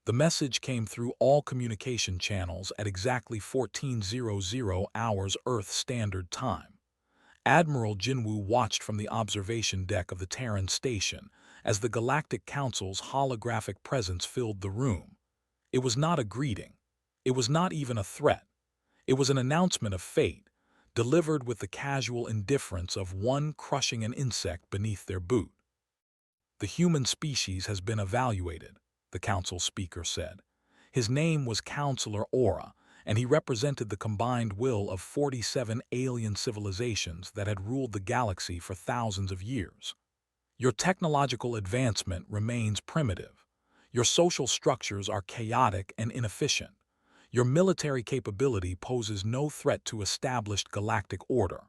The message came through all communication channels at exactly 1400 hours Earth Standard Time. Admiral Jinwoo watched from the observation deck of the Terran station as the Galactic Council's holographic presence filled the room. It was not a greeting. It was not even a threat. It was an announcement of fate, delivered with the casual indifference of one crushing an insect beneath their boot. "The human species has been evaluated," the council speaker said. His name was Counselor Aura, and he represented the combined will of 47 alien civilizations that had ruled the galaxy for thousands of years. "Your technological advancement remains primitive. Your social structures are chaotic and inefficient. Your military capability poses no threat to established galactic order."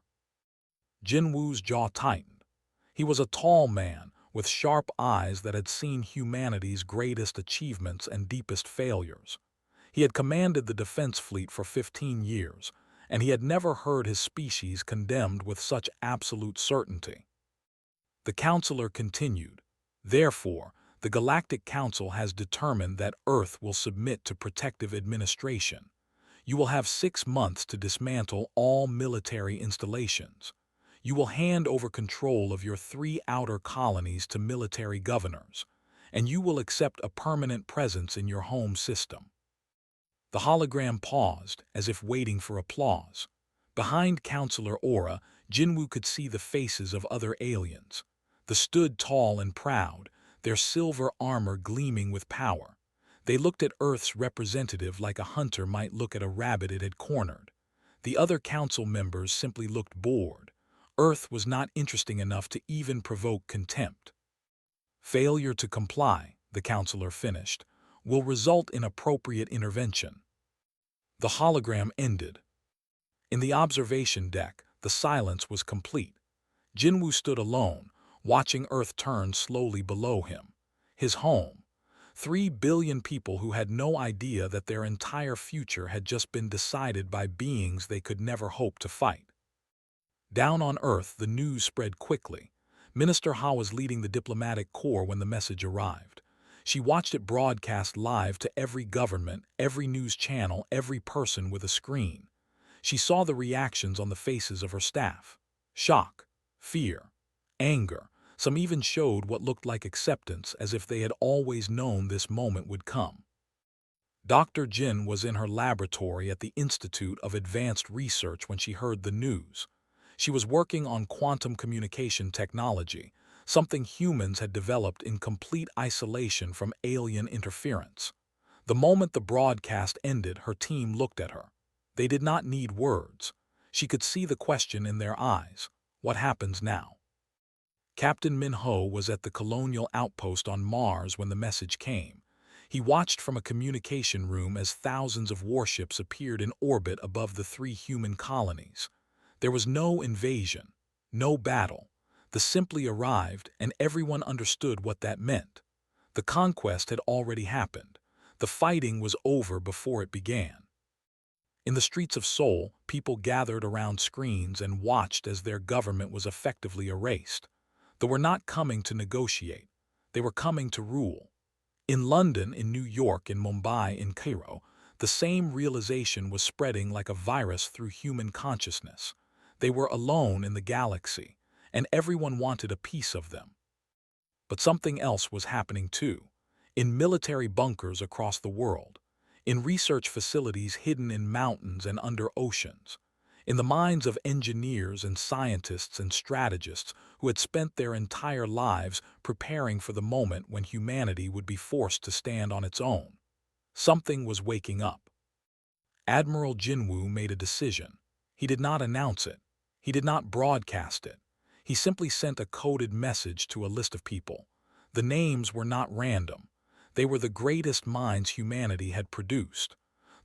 Jinwoo's jaw tightened. He was a tall man with sharp eyes that had seen humanity's greatest achievements and deepest failures. He had commanded the defense fleet for 15 years, and he had never heard his species condemned with such absolute certainty. The counselor continued, "Therefore, the Galactic Council has determined that Earth will submit to protective administration. You will have 6 months to dismantle all military installations. You will hand over control of your 3 outer colonies to military governors, and you will accept a permanent presence in your home system." The hologram paused, as if waiting for applause. Behind Counselor Aura, Jinwoo could see the faces of other aliens. They stood tall and proud, their silver armor gleaming with power. They looked at Earth's representative like a hunter might look at a rabbit it had cornered. The other council members simply looked bored. Earth was not interesting enough to even provoke contempt. "Failure to comply," the counselor finished, "will result in appropriate intervention." The hologram ended. In the observation deck, the silence was complete. Jinwoo stood alone, watching Earth turn slowly below him. His home. 3 billion people who had no idea that their entire future had just been decided by beings they could never hope to fight. Down on Earth, the news spread quickly. Minister Ha was leading the diplomatic corps when the message arrived. She watched it broadcast live to every government, every news channel, every person with a screen. She saw the reactions on the faces of her staff. Shock, fear, anger. Some even showed what looked like acceptance, as if they had always known this moment would come. Dr. Jin was in her laboratory at the Institute of Advanced Research when she heard the news. She was working on quantum communication technology, something humans had developed in complete isolation from alien interference. The moment the broadcast ended, her team looked at her. They did not need words. She could see the question in their eyes. What happens now? Captain Min-ho was at the colonial outpost on Mars when the message came. He watched from a communication room as thousands of warships appeared in orbit above the 3 human colonies. There was no invasion, no battle. They simply arrived, and everyone understood what that meant. The conquest had already happened. The fighting was over before it began. In the streets of Seoul, people gathered around screens and watched as their government was effectively erased. They were not coming to negotiate. They were coming to rule. In London, in New York, in Mumbai, in Cairo, the same realization was spreading like a virus through human consciousness. They were alone in the galaxy, and everyone wanted a piece of them. But something else was happening too. In military bunkers across the world, in research facilities hidden in mountains and under oceans, in the minds of engineers and scientists and strategists who had spent their entire lives preparing for the moment when humanity would be forced to stand on its own. Something was waking up. Admiral Jinwoo made a decision. He did not announce it. He did not broadcast it. He simply sent a coded message to a list of people. The names were not random. They were the greatest minds humanity had produced.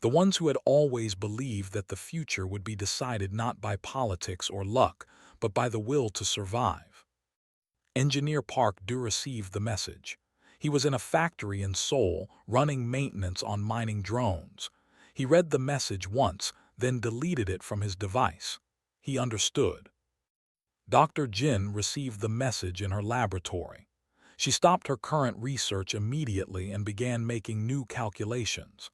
The ones who had always believed that the future would be decided not by politics or luck, but by the will to survive. Engineer Park Do received the message. He was in a factory in Seoul, running maintenance on mining drones. He read the message once, then deleted it from his device. He understood. Dr. Jin received the message in her laboratory. She stopped her current research immediately and began making new calculations.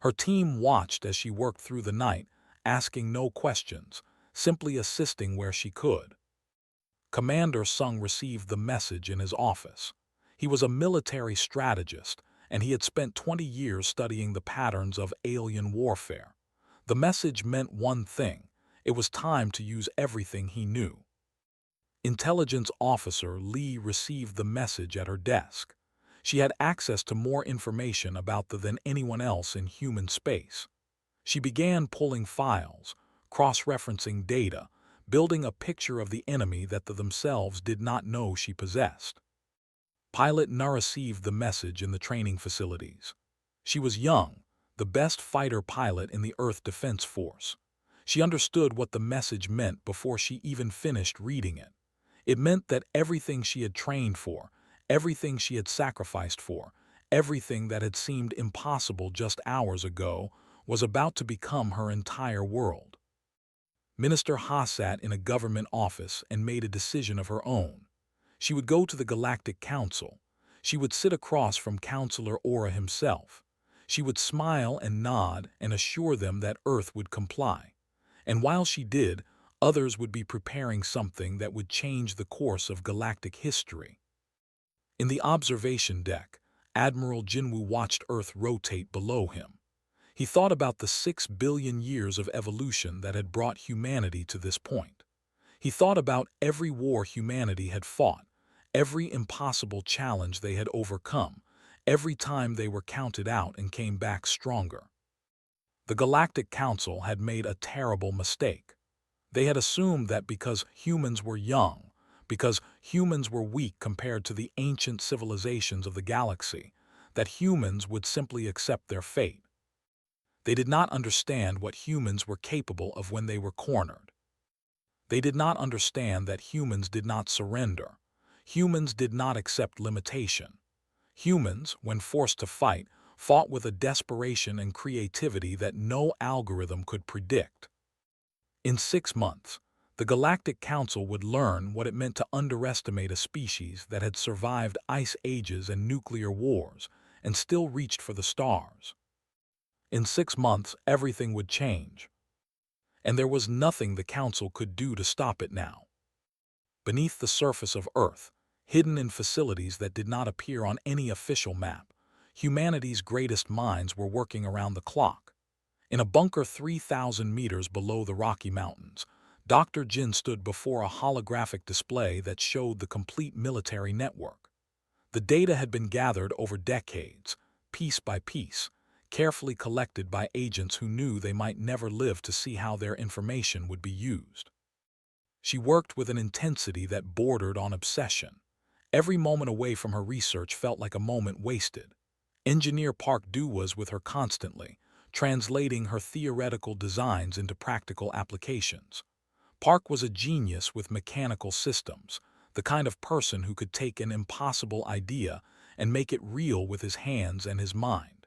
Her team watched as she worked through the night, asking no questions, simply assisting where she could. Commander Sung received the message in his office. He was a military strategist, and he had spent 20 years studying the patterns of alien warfare. The message meant one thing: it was time to use everything he knew. Intelligence Officer Lee received the message at her desk. She had access to more information about than anyone else in human space. She began pulling files, cross-referencing data, building a picture of the enemy that they themselves did not know she possessed. Pilot Na received the message in the training facilities. She was young, the best fighter pilot in the Earth Defense Force. She understood what the message meant before she even finished reading it. It meant that everything she had trained for, everything she had sacrificed for, everything that had seemed impossible just hours ago, was about to become her entire world. Minister Ha sat in a government office and made a decision of her own. She would go to the Galactic Council. She would sit across from Counselor Aura himself. She would smile and nod and assure them that Earth would comply. And while she did, others would be preparing something that would change the course of galactic history. In the observation deck, Admiral Jinwoo watched Earth rotate below him. He thought about the 6 billion years of evolution that had brought humanity to this point. He thought about every war humanity had fought, every impossible challenge they had overcome, every time they were counted out and came back stronger. The Galactic Council had made a terrible mistake. They had assumed that because humans were young, because humans were weak compared to the ancient civilizations of the galaxy, that humans would simply accept their fate. They did not understand what humans were capable of when they were cornered. They did not understand that humans did not surrender. Humans did not accept limitation. Humans, when forced to fight, fought with a desperation and creativity that no algorithm could predict. In 6 months, the Galactic Council would learn what it meant to underestimate a species that had survived ice ages and nuclear wars and still reached for the stars. In 6 months, everything would change. And there was nothing the Council could do to stop it now. Beneath the surface of Earth, hidden in facilities that did not appear on any official map, humanity's greatest minds were working around the clock. In a bunker 3,000 meters below the Rocky Mountains, Dr. Jin stood before a holographic display that showed the complete military network. The data had been gathered over decades, piece by piece, carefully collected by agents who knew they might never live to see how their information would be used. She worked with an intensity that bordered on obsession. Every moment away from her research felt like a moment wasted. Engineer Park Du was with her constantly, translating her theoretical designs into practical applications. Park was a genius with mechanical systems, the kind of person who could take an impossible idea and make it real with his hands and his mind.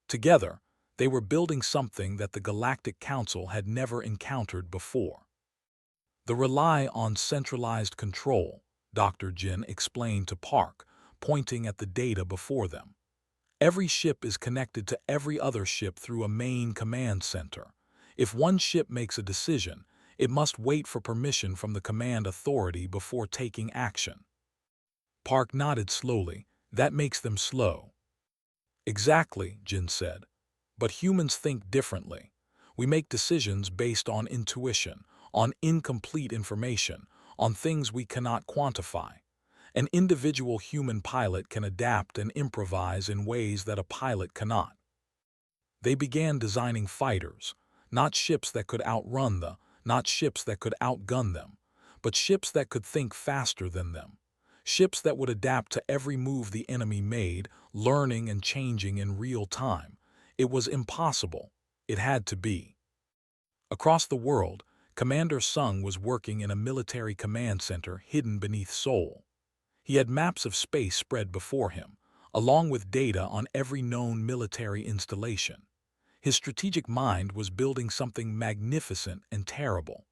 Together, they were building something that the Galactic Council had never encountered before. The rely on centralized control, Dr. Jin explained to Park, pointing at the data before them. Every ship is connected to every other ship through a main command center. If one ship makes a decision, it must wait for permission from the command authority before taking action. Park nodded slowly. That makes them slow. Exactly, Jin said. But humans think differently. We make decisions based on intuition, on incomplete information, on things we cannot quantify. An individual human pilot can adapt and improvise in ways that a pilot cannot. They began designing fighters, not ships that could outrun them, not ships that could outgun them, but ships that could think faster than them. Ships that would adapt to every move the enemy made, learning and changing in real time. It was impossible. It had to be. Across the world, Commander Sung was working in a military command center hidden beneath Seoul. He had maps of space spread before him, along with data on every known military installation. His strategic mind was building something magnificent and terrible,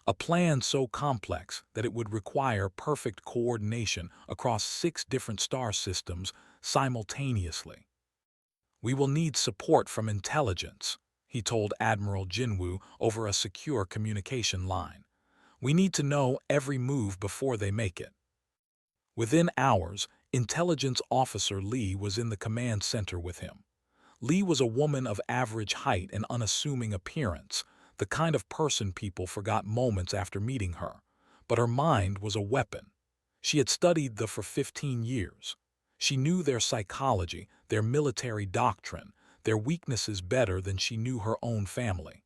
A plan so complex that it would require perfect coordination across 6 different star systems simultaneously. "We will need support from intelligence," he told Admiral Jinwoo over a secure communication line. "We need to know every move before they make it." Within hours, Intelligence Officer Lee was in the command center with him. Lee was a woman of average height and unassuming appearance, the kind of person people forgot moments after meeting her. But her mind was a weapon. She had studied them for 15 years. She knew their psychology, their military doctrine, their weaknesses better than she knew her own family.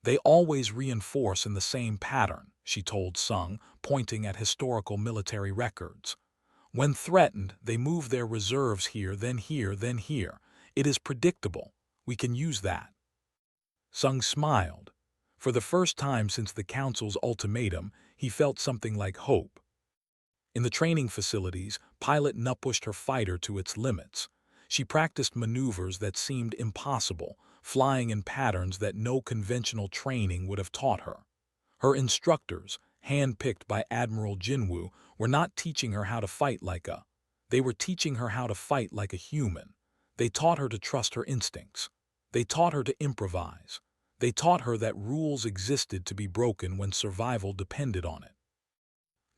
"They always reinforce in the same pattern," she told Sung, pointing at historical military records. "When threatened, they move their reserves here, then here, then here. It is predictable. We can use that." Sung smiled. For the first time since the Council's ultimatum, he felt something like hope. In the training facilities, Pilot Nu pushed her fighter to its limits. She practiced maneuvers that seemed impossible, flying in patterns that no conventional training would have taught her. Her instructors, hand-picked by Admiral Jinwoo, were not teaching her how to fight like a. They were teaching her how to fight like a human. They taught her to trust her instincts. They taught her to improvise. They taught her that rules existed to be broken when survival depended on it.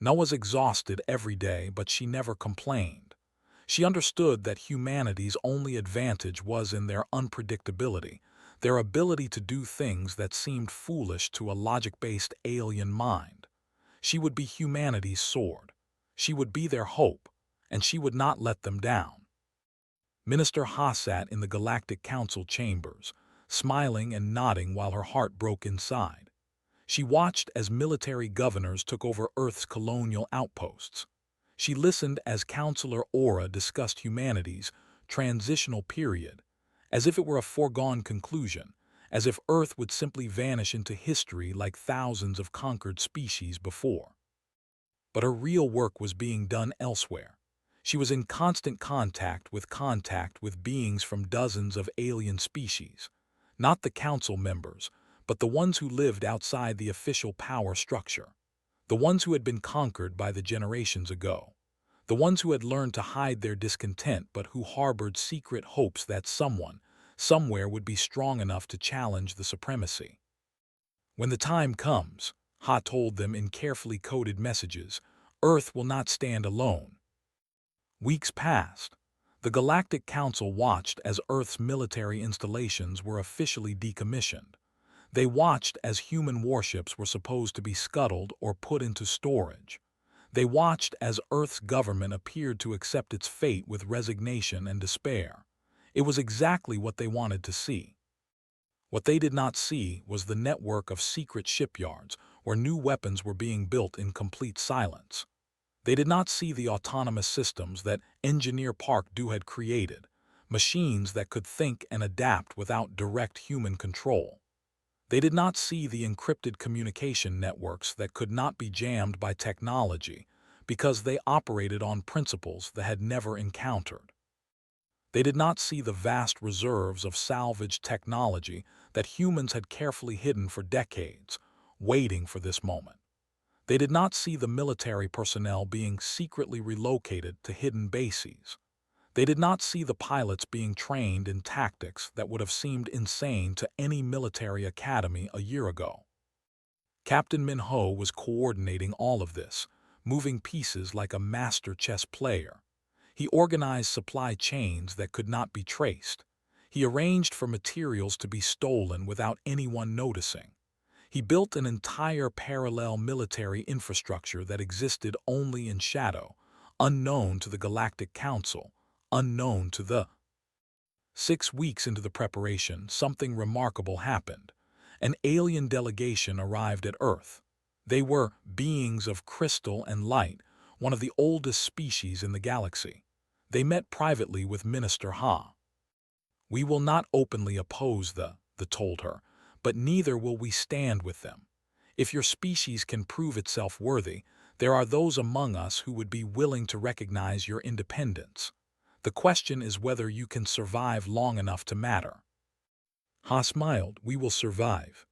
Nu was exhausted every day, but she never complained. She understood that humanity's only advantage was in their unpredictability, their ability to do things that seemed foolish to a logic-based alien mind. She would be humanity's sword. She would be their hope, and she would not let them down. Minister Ha sat in the Galactic Council chambers, smiling and nodding while her heart broke inside. She watched as military governors took over Earth's colonial outposts. She listened as Counselor Aura discussed humanity's transitional period, as if it were a foregone conclusion, as if Earth would simply vanish into history like thousands of conquered species before. But her real work was being done elsewhere. She was in constant contact with beings from dozens of alien species, not the council members, but the ones who lived outside the official power structure, the ones who had been conquered by the generations ago, the ones who had learned to hide their discontent but who harbored secret hopes that someone, somewhere would be strong enough to challenge the supremacy. "When the time comes," Ha told them in carefully coded messages, "Earth will not stand alone." Weeks passed. The Galactic Council watched as Earth's military installations were officially decommissioned. They watched as human warships were supposed to be scuttled or put into storage. They watched as Earth's government appeared to accept its fate with resignation and despair. It was exactly what they wanted to see. What they did not see was the network of secret shipyards where new weapons were being built in complete silence. They did not see the autonomous systems that Engineer Park Du had created, machines that could think and adapt without direct human control. They did not see the encrypted communication networks that could not be jammed by technology because they operated on principles they had never encountered. They did not see the vast reserves of salvaged technology that humans had carefully hidden for decades, waiting for this moment. They did not see the military personnel being secretly relocated to hidden bases. They did not see the pilots being trained in tactics that would have seemed insane to any military academy a year ago. Captain Min-ho was coordinating all of this, moving pieces like a master chess player. He organized supply chains that could not be traced. He arranged for materials to be stolen without anyone noticing. He built an entire parallel military infrastructure that existed only in shadow, unknown to the Galactic Council, unknown to the. 6 weeks into the preparation, something remarkable happened. An alien delegation arrived at Earth. They were beings of crystal and light, one of the oldest species in the galaxy. They met privately with Minister Ha. "We will not openly oppose the told her, but neither will we stand with them. If your species can prove itself worthy, there are those among us who would be willing to recognize your independence. The question is whether you can survive long enough to matter." Ha smiled. "We will survive."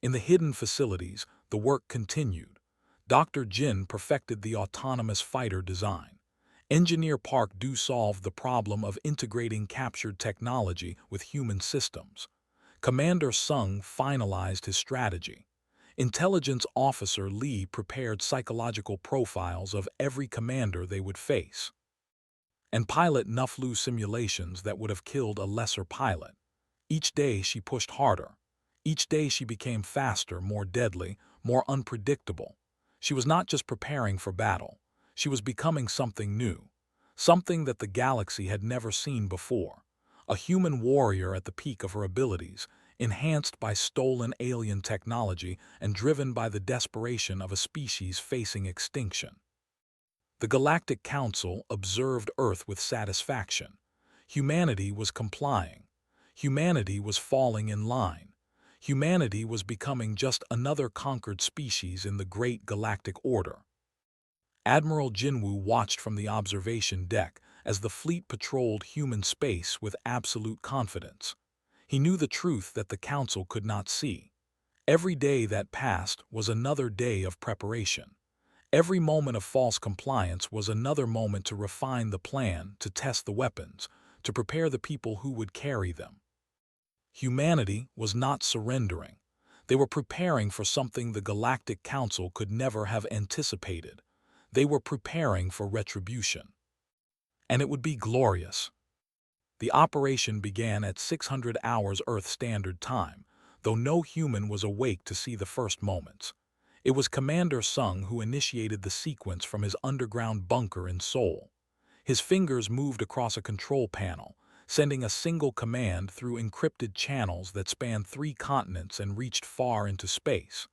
In the hidden facilities, The work continued. Dr. Jin perfected the autonomous fighter design. Engineer Park Do solved the problem of integrating captured technology with human systems. Commander Sung finalized his strategy. Intelligence Officer Lee prepared psychological profiles of every commander they would face. And pilot Nuflu simulations that would have killed a lesser pilot. Each day she pushed harder. Each day she became faster, more deadly, more unpredictable. She was not just preparing for battle. She was becoming something new. Something that the galaxy had never seen before. A human warrior at the peak of her abilities, enhanced by stolen alien technology and driven by the desperation of a species facing extinction. The Galactic Council observed Earth with satisfaction. Humanity was complying. Humanity was falling in line. Humanity was becoming just another conquered species in the great galactic order. Admiral Jinwoo watched from the observation deck as the fleet patrolled human space with absolute confidence. He knew the truth that the Council could not see. Every day that passed was another day of preparation. Every moment of false compliance was another moment to refine the plan, to test the weapons, to prepare the people who would carry them. Humanity was not surrendering. They were preparing for something the Galactic Council could never have anticipated. They were preparing for retribution. And it would be glorious. The operation began at 600 hours Earth Standard Time, though no human was awake to see the first moments. It was Commander Sung who initiated the sequence from his underground bunker in Seoul. His fingers moved across a control panel, sending a single command through encrypted channels that spanned 3 continents and reached far into space.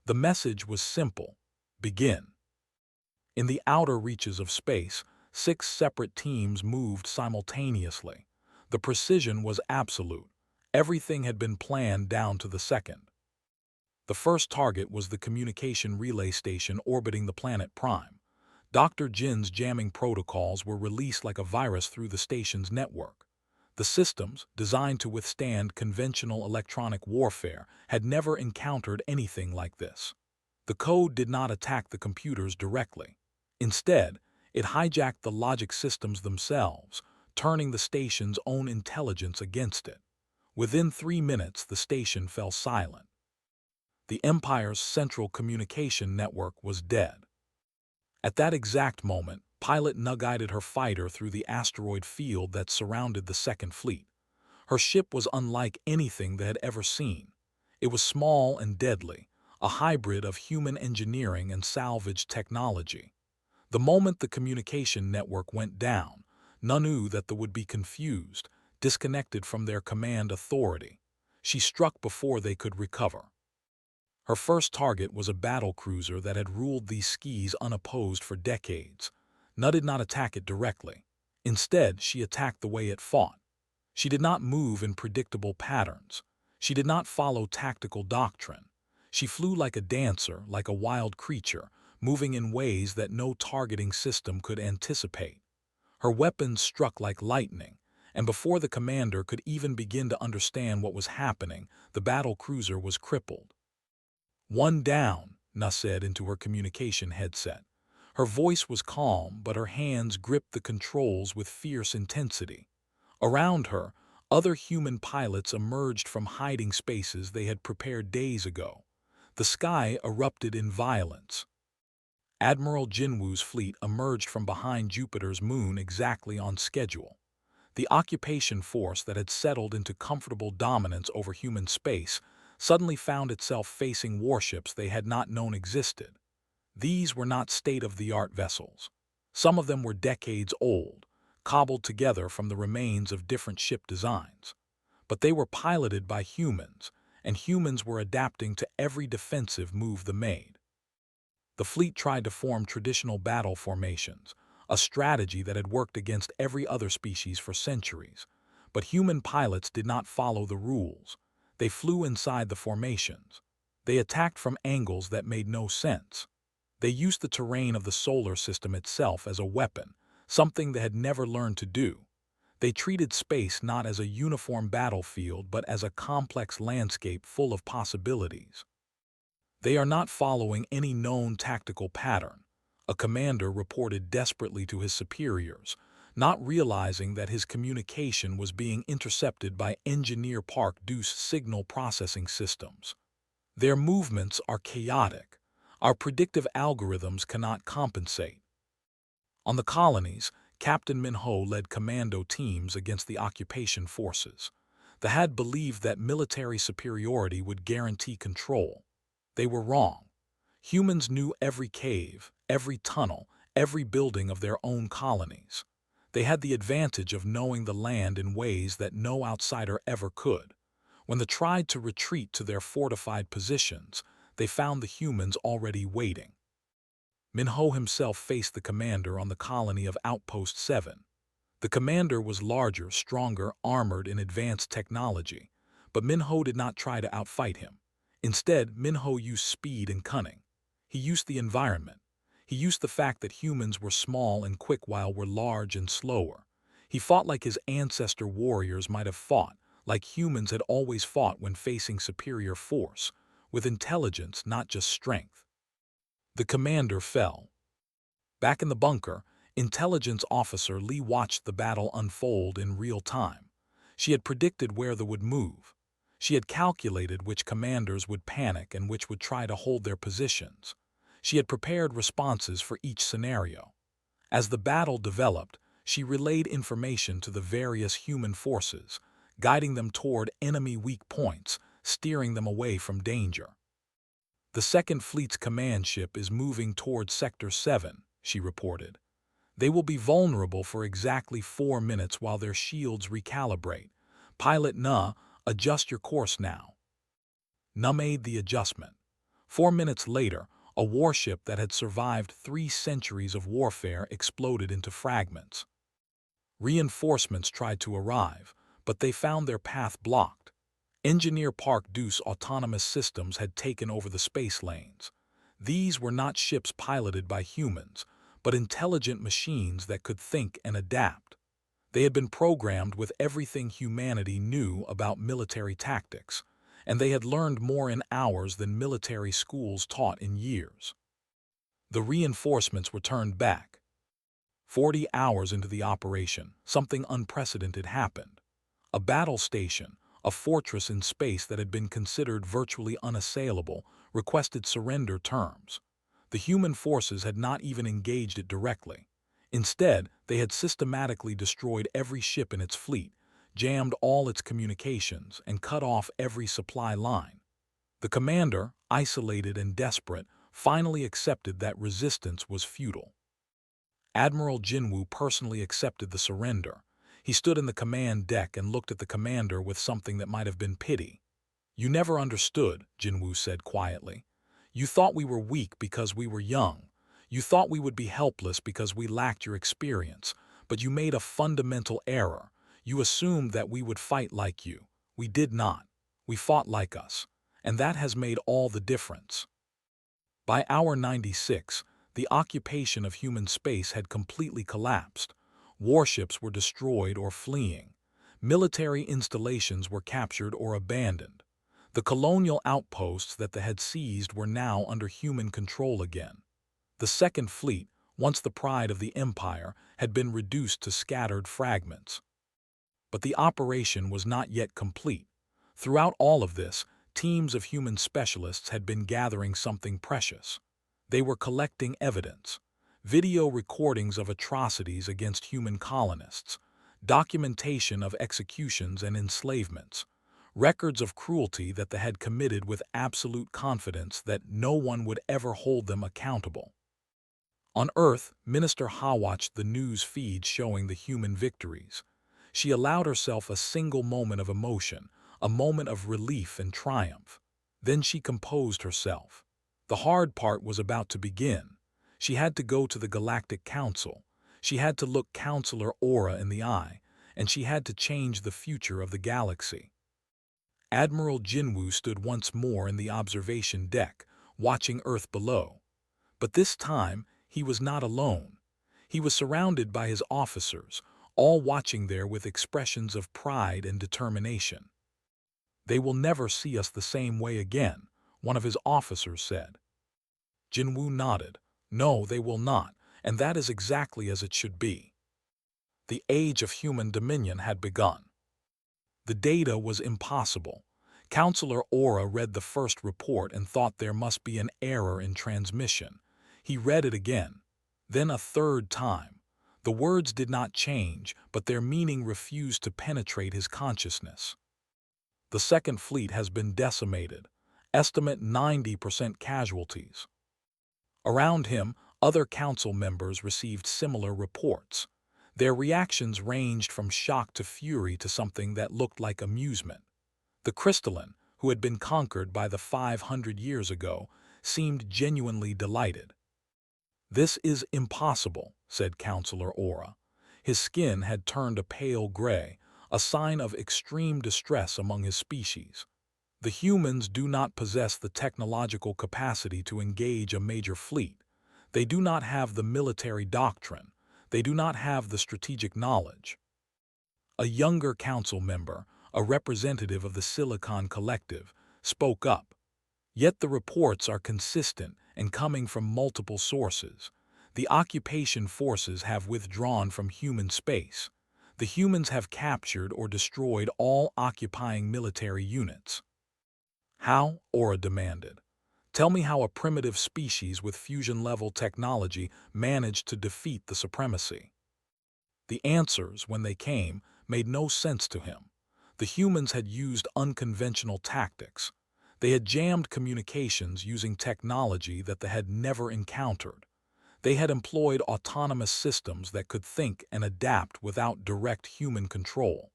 The message was simple: begin. In the outer reaches of space, 6 separate teams moved simultaneously. The precision was absolute. Everything had been planned down to the second. The first target was the communication relay station orbiting the planet Prime. Dr. Jin's jamming protocols were released like a virus through the station's network. The systems, designed to withstand conventional electronic warfare, had never encountered anything like this. The code did not attack the computers directly. Instead, it hijacked the logic systems themselves, turning the station's own intelligence against it. Within 3 minutes, the station fell silent. The Empire's central communication network was dead. At that exact moment, pilot Nu guided her fighter through the asteroid field that surrounded the Second Fleet. Her ship was unlike anything they had ever seen. It was small and deadly, a hybrid of human engineering and salvage technology. The moment the communication network went down, Nu knew that they would be confused, disconnected from their command authority. She struck before they could recover. Her first target was a battlecruiser that had ruled these skis unopposed for decades. Nu did not attack it directly. Instead, she attacked the way it fought. She did not move in predictable patterns. She did not follow tactical doctrine. She flew like a dancer, like a wild creature, moving in ways that no targeting system could anticipate. Her weapons struck like lightning, and before the commander could even begin to understand what was happening, the battlecruiser was crippled. "One down," Nu said into her communication headset. Her voice was calm, but her hands gripped the controls with fierce intensity. Around her, other human pilots emerged from hiding spaces they had prepared days ago. The sky erupted in violence. Admiral Jinwoo's fleet emerged from behind Jupiter's moon exactly on schedule. The occupation force that had settled into comfortable dominance over human space suddenly found itself facing warships they had not known existed. These were not state-of-the-art vessels. Some of them were decades old, cobbled together from the remains of different ship designs. But they were piloted by humans, and humans were adapting to every defensive move they made. The fleet tried to form traditional battle formations, a strategy that had worked against every other species for centuries. But human pilots did not follow the rules. They flew inside the formations. They attacked from angles that made no sense. They used the terrain of the solar system itself as a weapon, something they had never learned to do. They treated space not as a uniform battlefield but as a complex landscape full of possibilities. They are not following any known tactical pattern, a commander reported desperately to his superiors, not realizing that his communication was being intercepted by Engineer Park Deuce signal processing systems. Their movements are chaotic. Our predictive algorithms cannot compensate. On the colonies, Captain Minho led commando teams against the occupation forces. The had believed that military superiority would guarantee control. They were wrong. Humans knew every cave, every tunnel, every building of their own colonies. They had the advantage of knowing the land in ways that no outsider ever could. When they tried to retreat to their fortified positions, they found the humans already waiting. Minho himself faced the commander on the colony of Outpost 7. The commander was larger, stronger, armored in advanced technology, but Minho did not try to outfight him. Instead, Minho used speed and cunning. He used the environment. He used the fact that humans were small and quick while we're large and slower. He fought like his ancestor warriors might have fought, like humans had always fought when facing superior force, with intelligence, not just strength. The commander fell. Back in the bunker, Intelligence Officer Lee watched the battle unfold in real time. She had predicted where they would move. She had calculated which commanders would panic and which would try to hold their positions. She had prepared responses for each scenario. As the battle developed, she relayed information to the various human forces, guiding them toward enemy weak points, steering them away from danger. The Second Fleet's command ship is moving toward Sector 7, she reported. They will be vulnerable for exactly 4 minutes while their shields recalibrate. Pilot Na, adjust your course now. Na made the adjustment. 4 minutes later, a warship that had survived 3 centuries of warfare exploded into fragments. Reinforcements tried to arrive, but they found their path blocked. Engineer Park Deuce autonomous systems had taken over the space lanes. These were not ships piloted by humans, but intelligent machines that could think and adapt. They had been programmed with everything humanity knew about military tactics, and they had learned more in hours than military schools taught in years. The reinforcements returned back. 40 hours into the operation, something unprecedented happened. A battle station, a fortress in space that had been considered virtually unassailable, requested surrender terms. The human forces had not even engaged it directly. Instead, they had systematically destroyed every ship in its fleet, jammed all its communications, and cut off every supply line. The commander, isolated and desperate, finally accepted that resistance was futile. Admiral Jinwoo personally accepted the surrender. He stood in the command deck and looked at the commander with something that might have been pity. "You never understood," Jinwoo said quietly. "You thought we were weak because we were young. You thought we would be helpless because we lacked your experience. But you made a fundamental error. You assumed that we would fight like you. We did not. We fought like us. And that has made all the difference." By hour 96, the occupation of human space had completely collapsed. Warships were destroyed or fleeing. Military installations were captured or abandoned. The colonial outposts that they had seized were now under human control again. The Second Fleet, once the pride of the Empire, had been reduced to scattered fragments. But the operation was not yet complete. Throughout all of this, teams of human specialists had been gathering something precious. They were collecting evidence, video recordings of atrocities against human colonists, documentation of executions and enslavements, records of cruelty that they had committed with absolute confidence that no one would ever hold them accountable. On Earth, Minister Ha watched the news feed showing the human victories. She allowed herself a single moment of emotion, a moment of relief and triumph. Then she composed herself. The hard part was about to begin. She had to go to the Galactic Council. She had to look Counselor Aura in the eye, and she had to change the future of the galaxy. Admiral Jinwoo stood once more in the observation deck, watching Earth below. But this time, he was not alone. He was surrounded by his officers, all watching there with expressions of pride and determination. "They will never see us the same way again," one of his officers said. Jinwoo nodded. No, they will not, and that is exactly as it should be. The age of human dominion had begun. The data was impossible. Counselor Aura read the first report and thought there must be an error in transmission. He read it again, then a third time. The words did not change, but their meaning refused to penetrate his consciousness. The Second Fleet has been decimated. Estimate 90% casualties. Around him, other council members received similar reports. Their reactions ranged from shock to fury to something that looked like amusement. The crystalline, who had been conquered by the 500 years ago, seemed genuinely delighted. "This is impossible," said Counselor Aura. His skin had turned a pale gray, a sign of extreme distress among his species. The humans do not possess the technological capacity to engage a major fleet. They do not have the military doctrine. They do not have the strategic knowledge. A younger council member, a representative of the Silicon Collective, spoke up. Yet the reports are consistent and coming from multiple sources. The occupation forces have withdrawn from human space. The humans have captured or destroyed all occupying military units. How? Aura demanded. Tell me how a primitive species with fusion-level technology managed to defeat the supremacy. The answers, when they came, made no sense to him. The humans had used unconventional tactics. They had jammed communications using technology that they had never encountered. They had employed autonomous systems that could think and adapt without direct human control.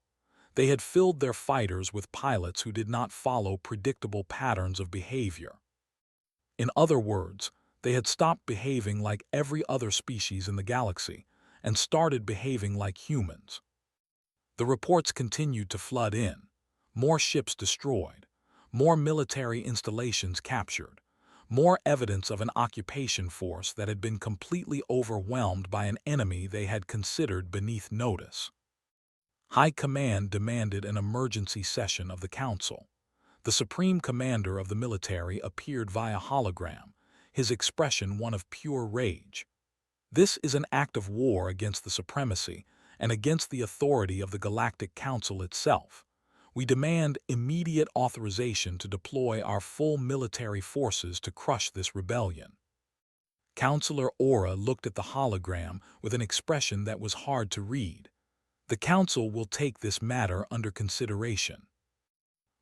They had filled their fighters with pilots who did not follow predictable patterns of behavior. In other words, they had stopped behaving like every other species in the galaxy and started behaving like humans. The reports continued to flood in. More ships destroyed. More military installations captured. More evidence of an occupation force that had been completely overwhelmed by an enemy they had considered beneath notice. High Command demanded an emergency session of the Council. The Supreme Commander of the military appeared via hologram, his expression one of pure rage. This is an act of war against the supremacy and against the authority of the Galactic Council itself. We demand immediate authorization to deploy our full military forces to crush this rebellion. Counselor Aura looked at the hologram with an expression that was hard to read. The Council will take this matter under consideration.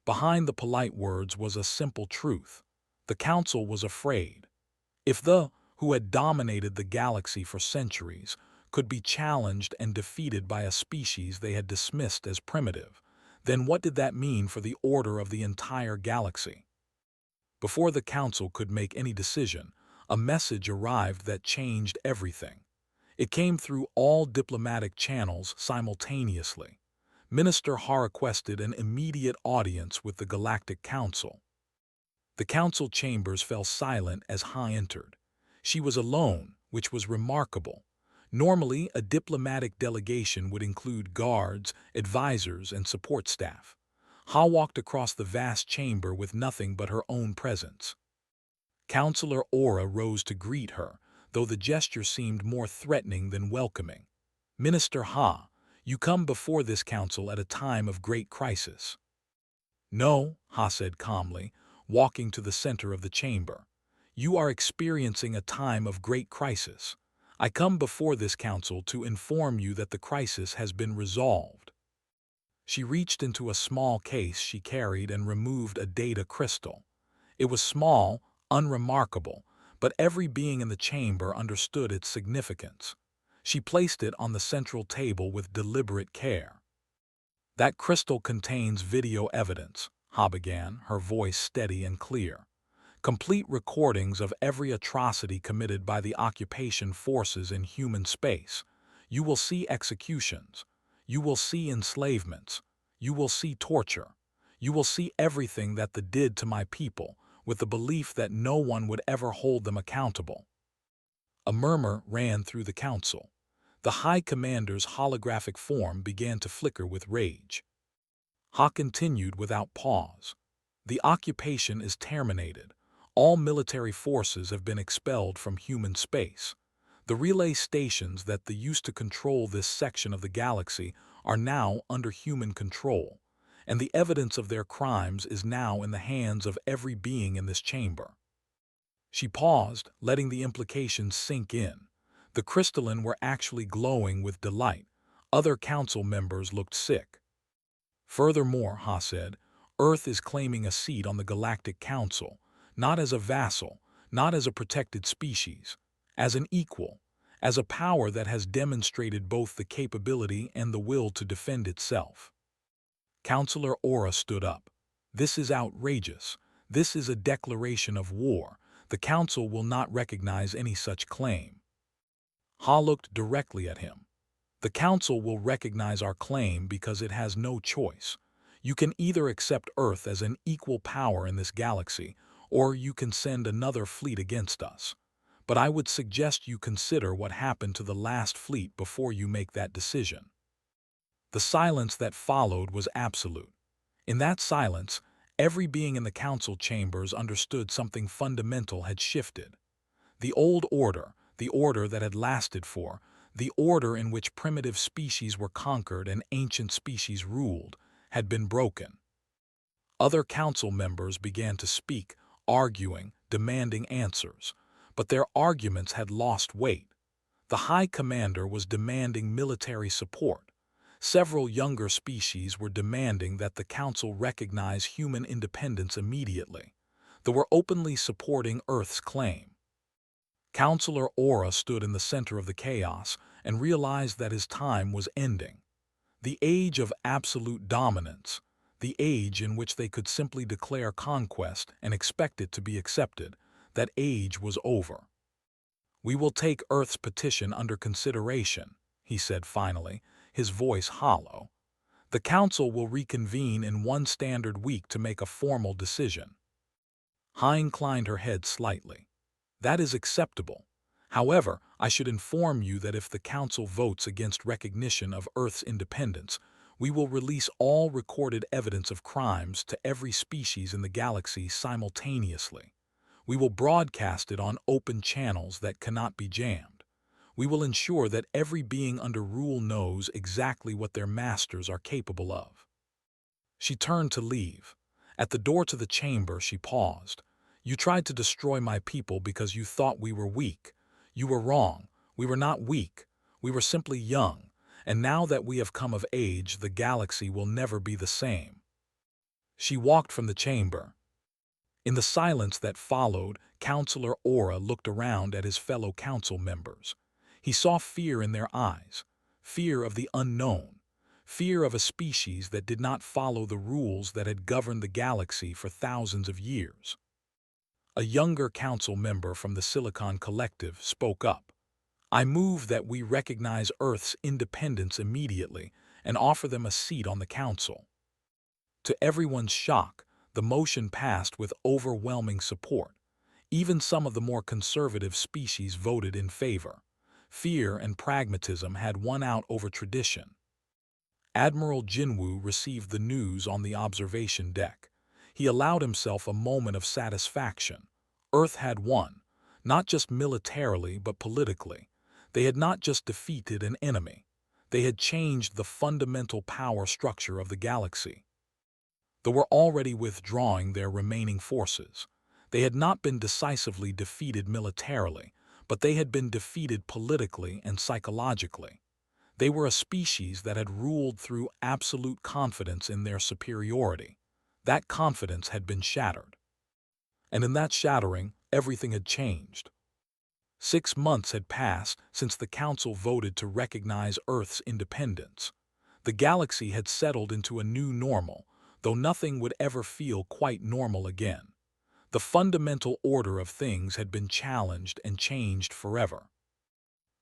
Behind the polite words was a simple truth. The Council was afraid. If the who had dominated the galaxy for centuries could be challenged and defeated by a species they had dismissed as primitive, then what did that mean for the order of the entire galaxy? Before the Council could make any decision, a message arrived that changed everything. It came through all diplomatic channels simultaneously. Minister Ha requested an immediate audience with the Galactic Council. The council chambers fell silent as Ha entered. She was alone, which was remarkable. Normally, a diplomatic delegation would include guards, advisors, and support staff. Ha walked across the vast chamber with nothing but her own presence. Counselor Aura rose to greet her, though the gesture seemed more threatening than welcoming. Minister Ha, you come before this council at a time of great crisis. No, Ha said calmly, walking to the center of the chamber. You are experiencing a time of great crisis. I come before this council to inform you that the crisis has been resolved. She reached into a small case she carried and removed a data crystal. It was small, unremarkable, but every being in the chamber understood its significance. She placed it on the central table with deliberate care. That crystal contains video evidence, Ha began, her voice steady and clear. Complete recordings of every atrocity committed by the occupation forces in human space. You will see executions. You will see enslavements. You will see torture. You will see everything that they did to my people, with the belief that no one would ever hold them accountable. A murmur ran through the council. The High Commander's holographic form began to flicker with rage. Ha continued without pause. The occupation is terminated. All military forces have been expelled from human space. The relay stations that used to control this section of the galaxy are now under human control, and the evidence of their crimes is now in the hands of every being in this chamber. She paused, letting the implications sink in. The crystalline were actually glowing with delight. Other council members looked sick. Furthermore, Ha said, Earth is claiming a seat on the Galactic Council, not as a vassal, not as a protected species, as an equal, as a power that has demonstrated both the capability and the will to defend itself. Counselor Aura stood up. This is outrageous. This is a declaration of war. The Council will not recognize any such claim. Ha looked directly at him. The Council will recognize our claim because it has no choice. You can either accept Earth as an equal power in this galaxy, or you can send another fleet against us. But I would suggest you consider what happened to the last fleet before you make that decision. The silence that followed was absolute. In that silence, every being in the council chambers understood something fundamental had shifted. The old order, the order that had lasted for, the order in which primitive species were conquered and ancient species ruled, had been broken. Other council members began to speak, arguing, demanding answers, but their arguments had lost weight. The High Commander was demanding military support. Several younger species were demanding that the Council recognize human independence immediately. They were openly supporting Earth's claim. Counselor Aura stood in the center of the chaos and realized that his time was ending. The age of absolute dominance, the age in which they could simply declare conquest and expect it to be accepted, that age was over. "We will take Earth's petition under consideration," he said finally, his voice hollow. "The Council will reconvene in one standard week to make a formal decision." Ha inclined her head slightly. "That is acceptable. However, I should inform you that if the Council votes against recognition of Earth's independence, we will release all recorded evidence of crimes to every species in the galaxy simultaneously. We will broadcast it on open channels that cannot be jammed. We will ensure that every being under rule knows exactly what their masters are capable of." She turned to leave. At the door to the chamber, she paused. "You tried to destroy my people because you thought we were weak. You were wrong. We were not weak. We were simply young. And now that we have come of age, the galaxy will never be the same." She walked from the chamber. In the silence that followed, Counselor Aura looked around at his fellow council members. He saw fear in their eyes, fear of the unknown, fear of a species that did not follow the rules that had governed the galaxy for thousands of years. A younger council member from the Silicon Collective spoke up. "I move that we recognize Earth's independence immediately and offer them a seat on the council." To everyone's shock, the motion passed with overwhelming support. Even some of the more conservative species voted in favor. Fear and pragmatism had won out over tradition. Admiral Jinwoo received the news on the observation deck. He allowed himself a moment of satisfaction. Earth had won, not just militarily but politically. They had not just defeated an enemy. They had changed the fundamental power structure of the galaxy. They were already withdrawing their remaining forces. They had not been decisively defeated militarily, but they had been defeated politically and psychologically. They were a species that had ruled through absolute confidence in their superiority. That confidence had been shattered. And in that shattering, everything had changed. 6 months had passed since the Council voted to recognize Earth's independence. The galaxy had settled into a new normal, though nothing would ever feel quite normal again. The fundamental order of things had been challenged and changed forever.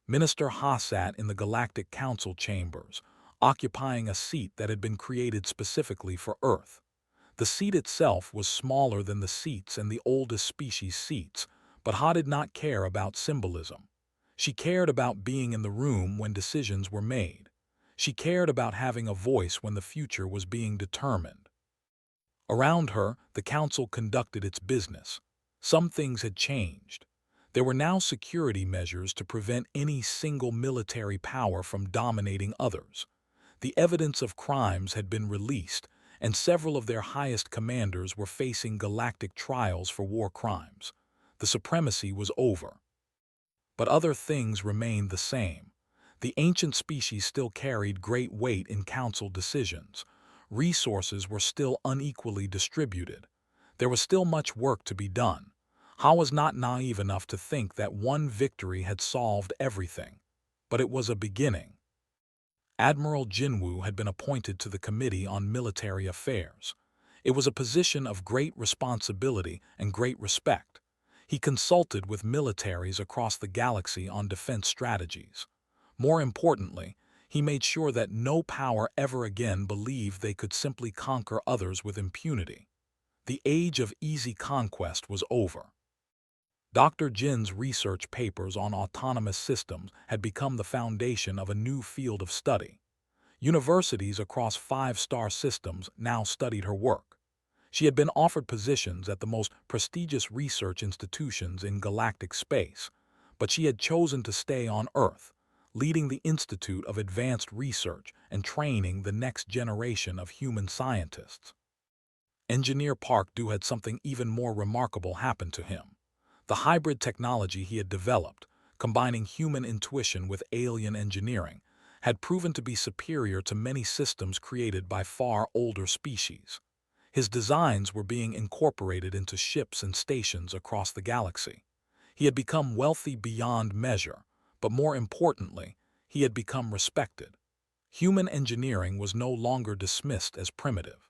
Minister Ha sat in the Galactic Council chambers, occupying a seat that had been created specifically for Earth. The seat itself was smaller than the seats and the oldest species' seats, but Ha did not care about symbolism. She cared about being in the room when decisions were made. She cared about having a voice when the future was being determined. Around her, the council conducted its business. Some things had changed. There were now security measures to prevent any single military power from dominating others. The evidence of crimes had been released, and several of their highest commanders were facing galactic trials for war crimes. The supremacy was over. But other things remained the same. The ancient species still carried great weight in council decisions. Resources were still unequally distributed. There was still much work to be done. Ha was not naive enough to think that one victory had solved everything. But it was a beginning. Admiral Jinwoo had been appointed to the Committee on Military Affairs. It was a position of great responsibility and great respect. He consulted with militaries across the galaxy on defense strategies. More importantly, he made sure that no power ever again believed they could simply conquer others with impunity. The age of easy conquest was over. Dr. Jin's research papers on autonomous systems had become the foundation of a new field of study. Universities across 5-star systems now studied her work. She had been offered positions at the most prestigious research institutions in galactic space, but she had chosen to stay on Earth, leading the Institute of Advanced Research and training the next generation of human scientists. Engineer Park Du had something even more remarkable happen to him. The hybrid technology he had developed, combining human intuition with alien engineering, had proven to be superior to many systems created by far older species. His designs were being incorporated into ships and stations across the galaxy. He had become wealthy beyond measure, but more importantly, he had become respected. Human engineering was no longer dismissed as primitive.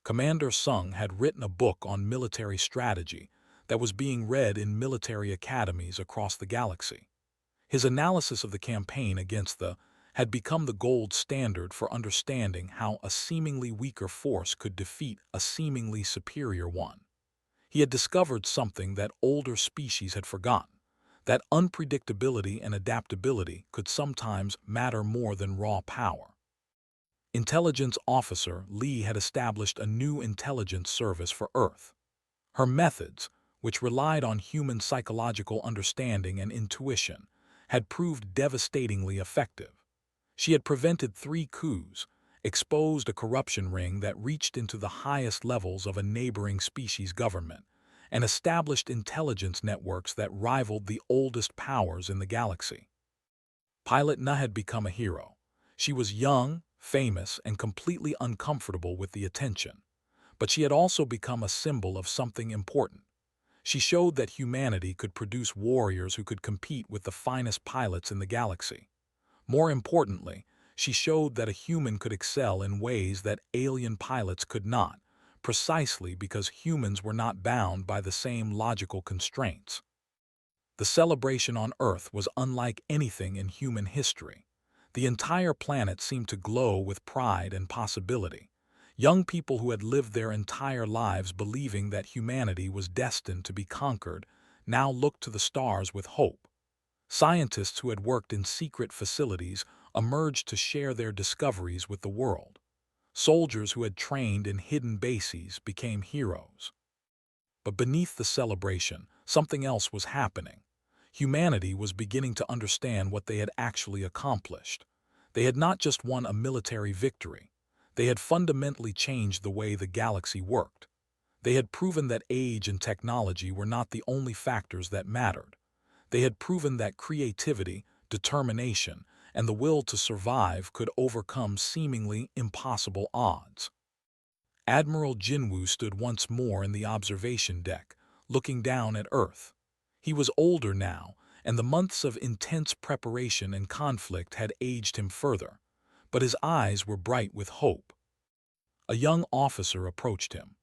Commander Sung had written a book on military strategy that was being read in military academies across the galaxy. His analysis of the campaign against the had become the gold standard for understanding how a seemingly weaker force could defeat a seemingly superior one. He had discovered something that older species had forgotten, that unpredictability and adaptability could sometimes matter more than raw power. Intelligence Officer Lee had established a new intelligence service for Earth. Her methods, which relied on human psychological understanding and intuition, had proved devastatingly effective. She had prevented 3 coups, exposed a corruption ring that reached into the highest levels of a neighboring species government, and established intelligence networks that rivaled the oldest powers in the galaxy. Pilot Na had become a hero. She was young, famous, and completely uncomfortable with the attention. But she had also become a symbol of something important. She showed that humanity could produce warriors who could compete with the finest pilots in the galaxy. More importantly, she showed that a human could excel in ways that alien pilots could not, precisely because humans were not bound by the same logical constraints. The celebration on Earth was unlike anything in human history. The entire planet seemed to glow with pride and possibility. Young people who had lived their entire lives believing that humanity was destined to be conquered now looked to the stars with hope. Scientists who had worked in secret facilities emerged to share their discoveries with the world. Soldiers who had trained in hidden bases became heroes. But beneath the celebration, something else was happening. Humanity was beginning to understand what they had actually accomplished. They had not just won a military victory. They had fundamentally changed the way the galaxy worked. They had proven that age and technology were not the only factors that mattered. They had proven that creativity, determination, and the will to survive could overcome seemingly impossible odds. Admiral Jinwoo stood once more in the observation deck, looking down at Earth. He was older now, and the months of intense preparation and conflict had aged him further, but his eyes were bright with hope. A young officer approached him.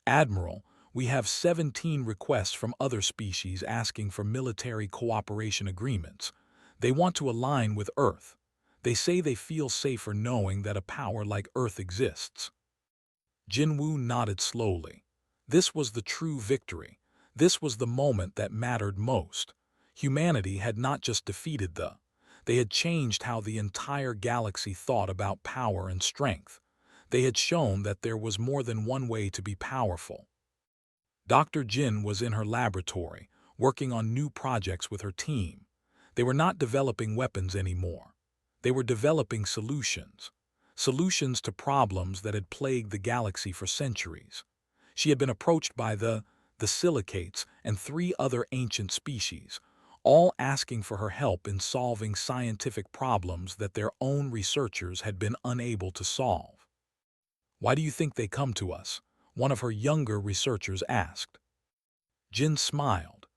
"Admiral, we have 17 requests from other species asking for military cooperation agreements. They want to align with Earth. They say they feel safer knowing that a power like Earth exists." Jinwoo nodded slowly. This was the true victory. This was the moment that mattered most. Humanity had not just defeated they had changed how the entire galaxy thought about power and strength. They had shown that there was more than one way to be powerful. Dr. Jin was in her laboratory, working on new projects with her team. They were not developing weapons anymore. They were developing solutions. Solutions to problems that had plagued the galaxy for centuries. She had been approached by the silicates and 3 other ancient species, all asking for her help in solving scientific problems that their own researchers had been unable to solve. "Why do you think they come to us?" one of her younger researchers asked. Jin smiled.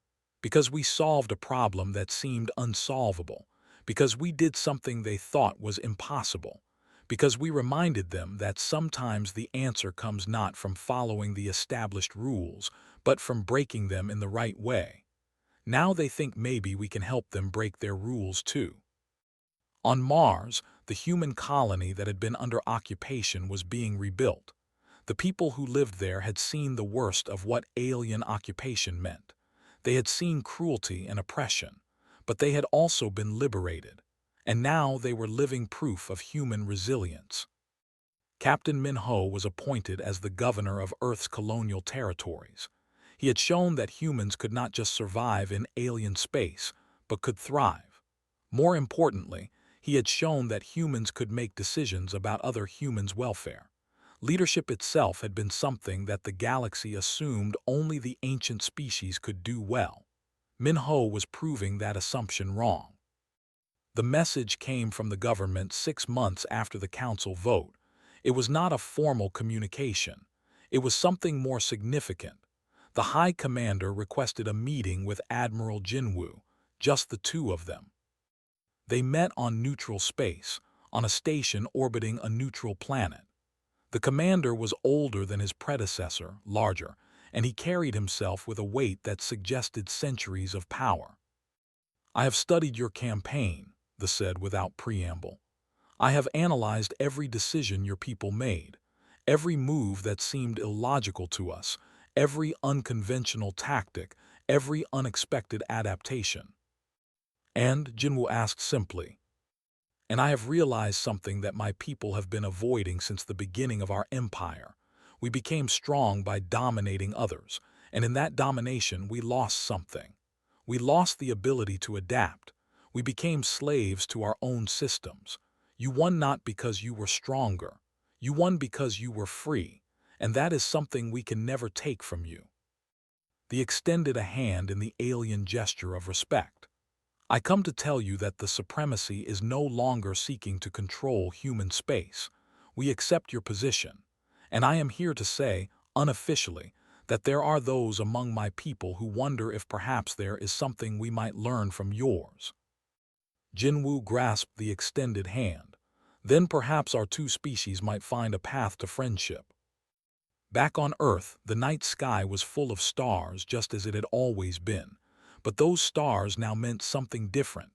"Because we solved a problem that seemed unsolvable. Because we did something they thought was impossible. Because we reminded them that sometimes the answer comes not from following the established rules, but from breaking them in the right way. Now they think maybe we can help them break their rules too." On Mars, the human colony that had been under occupation was being rebuilt. The people who lived there had seen the worst of what alien occupation meant. They had seen cruelty and oppression, but they had also been liberated, and now they were living proof of human resilience. Captain Min-ho was appointed as the governor of Earth's colonial territories. He had shown that humans could not just survive in alien space, but could thrive. More importantly, he had shown that humans could make decisions about other humans' welfare. Leadership itself had been something that the galaxy assumed only the ancient species could do well. Min-ho was proving that assumption wrong. The message came from the government 6 months after the council vote. It was not a formal communication. It was something more significant. The High Commander requested a meeting with Admiral Jinwoo, just the 2 of them. They met on neutral space, on a station orbiting a neutral planet. The commander was older than his predecessor, larger, and he carried himself with a weight that suggested centuries of power. "I have studied your campaign," the said without preamble. "I have analyzed every decision your people made, every move that seemed illogical to us, every unconventional tactic, every unexpected adaptation." And Jinwoo asked simply, "And I have realized something that my people have been avoiding since the beginning of our empire. We became strong by dominating others, and in that domination we lost something. We lost the ability to adapt. We became slaves to our own systems. You won not because you were stronger. You won because you were free, and that is something we can never take from you." He extended a hand in the alien gesture of respect. "I come to tell you that the supremacy is no longer seeking to control human space. We accept your position, and I am here to say, unofficially, that there are those among my people who wonder if perhaps there is something we might learn from yours." Jinwoo grasped the extended hand. "Then perhaps our 2 species might find a path to friendship." Back on Earth, the night sky was full of stars just as it had always been. But those stars now meant something different.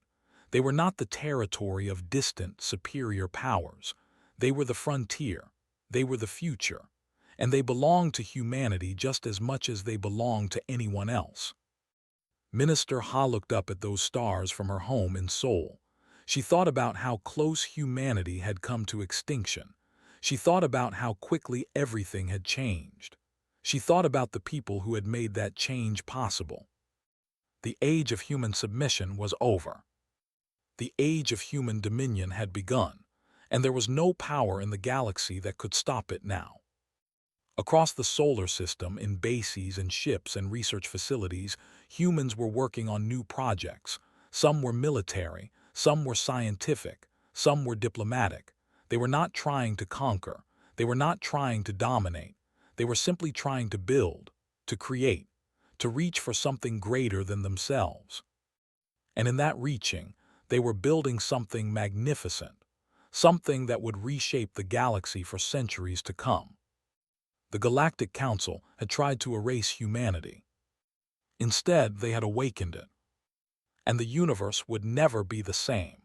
They were not the territory of distant, superior powers. They were the frontier. They were the future. And they belonged to humanity just as much as they belonged to anyone else. Minister Ha looked up at those stars from her home in Seoul. She thought about how close humanity had come to extinction. She thought about how quickly everything had changed. She thought about the people who had made that change possible. The age of human submission was over. The age of human dominion had begun, and there was no power in the galaxy that could stop it now. Across the solar system, in bases and ships and research facilities, humans were working on new projects. Some were military, some were scientific, some were diplomatic. They were not trying to conquer. They were not trying to dominate. They were simply trying to build, to create, to reach for something greater than themselves. And in that reaching, they were building something magnificent, something that would reshape the galaxy for centuries to come. The Galactic Council had tried to erase humanity. Instead, they had awakened it. And the universe would never be the same.